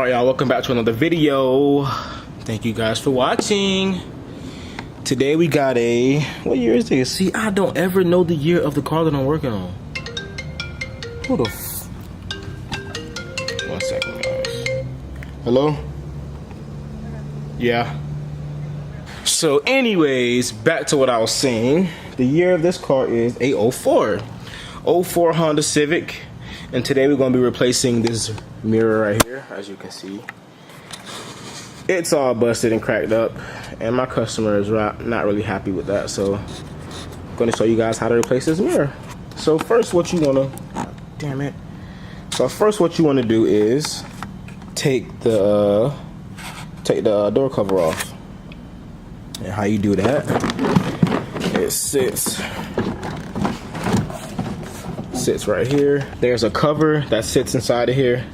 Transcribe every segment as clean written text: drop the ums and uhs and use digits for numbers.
Alright y'all, welcome back to another video. Thank you guys for watching. Today we got a, what year is this? See, I don't ever know the year of the car that I'm working on. Who the f... 1 second guys. Hello? Yeah. So anyways, back to what I was saying. The year of this car is a 04 Honda Civic. And today we're going to be replacing this mirror right here, as you can see. It's all busted and cracked up, and my customer is not really happy with that, so I'm going to show you guys how to replace this mirror. So first what you want to, damn it. So first what you want to do is take the door cover off. And how you do that, it sits right here. There's a cover that sits inside of here.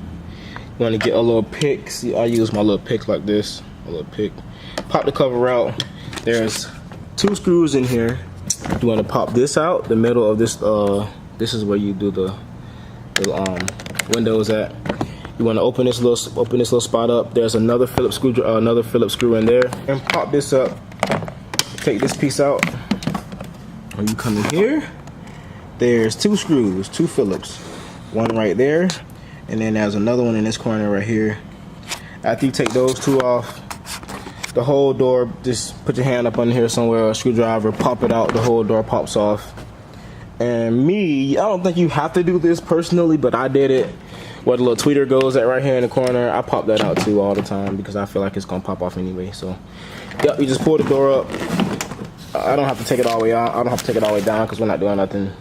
You want to get a little pick. See, I use my little pick like this, a little pick. Pop the cover out. There's 2 screws in here. You want to pop this out. The middle of this, this is where you do the windows at. You want to open this little spot up. There's another Phillips screw in there, and pop this up. Take this piece out. When you come in here, there's 2 screws, 2 Phillips, one right there, and then there's another one in this corner right here. After you take those 2 off, the whole door, just put your hand up under here somewhere, a screwdriver, pop it out, the whole door pops off. And me, I don't think you have to do this personally, but I did it. Where the little tweeter goes at right here in the corner, I pop that out too all the time because I feel like it's gonna pop off anyway. So, yep, you just pull the door up. I don't have to take it all the way out. I don't have to take it all the way down because we're not doing nothing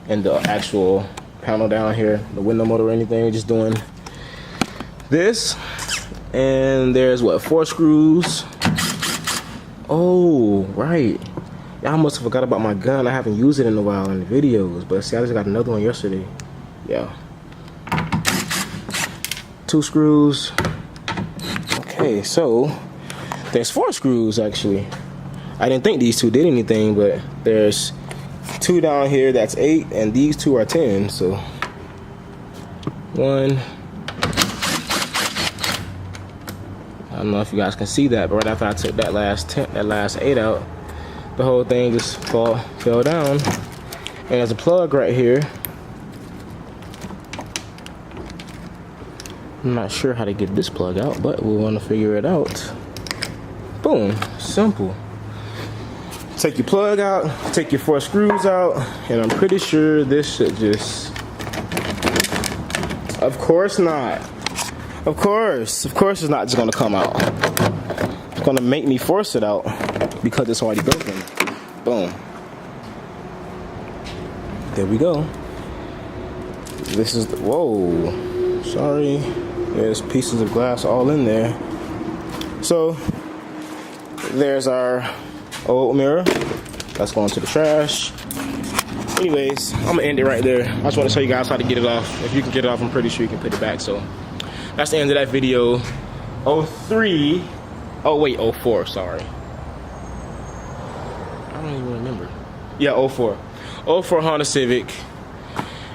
in the actual panel down here, the window motor or anything. We're just doing this. And there's what, 4 screws. Oh, right. Y'all must have forgot about my gun. I haven't used it in a while in the videos. But see, I just got another one yesterday. Yeah. 2 screws. Okay, so there's 4 screws actually. I didn't think these 2 did anything, but there's 2 down here, that's 8, and these 2 are 10. So 1. I don't know if you guys can see that, but right after I took that last 8 out, the whole thing just fell down. And there's a plug right here. I'm not sure how to get this plug out, but we'll want to figure it out. Boom, simple. Take your plug out, take your 4 screws out, and I'm pretty sure this should just... Of course not. Of course it's not just gonna come out. It's gonna make me force it out because it's already broken. Boom. There we go. This is the, whoa, sorry. There's pieces of glass all in there. So there's our old mirror. That's going to the trash. Anyways, I'm gonna end it right there. I just want to show you guys how to get it off. If you can get it off, I'm pretty sure you can put it back. So that's the end of that video. 03. Oh wait, 04. Sorry. I don't even remember. Yeah, 04. 04 Honda Civic.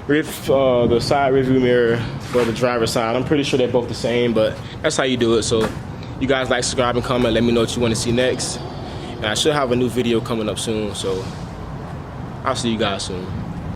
The side rearview mirror for the driver's side. I'm pretty sure they're both the same, but that's how you do it. So you guys like, subscribe, and comment. Let me know what you want to see next. And I should have a new video coming up soon, so I'll see you guys soon.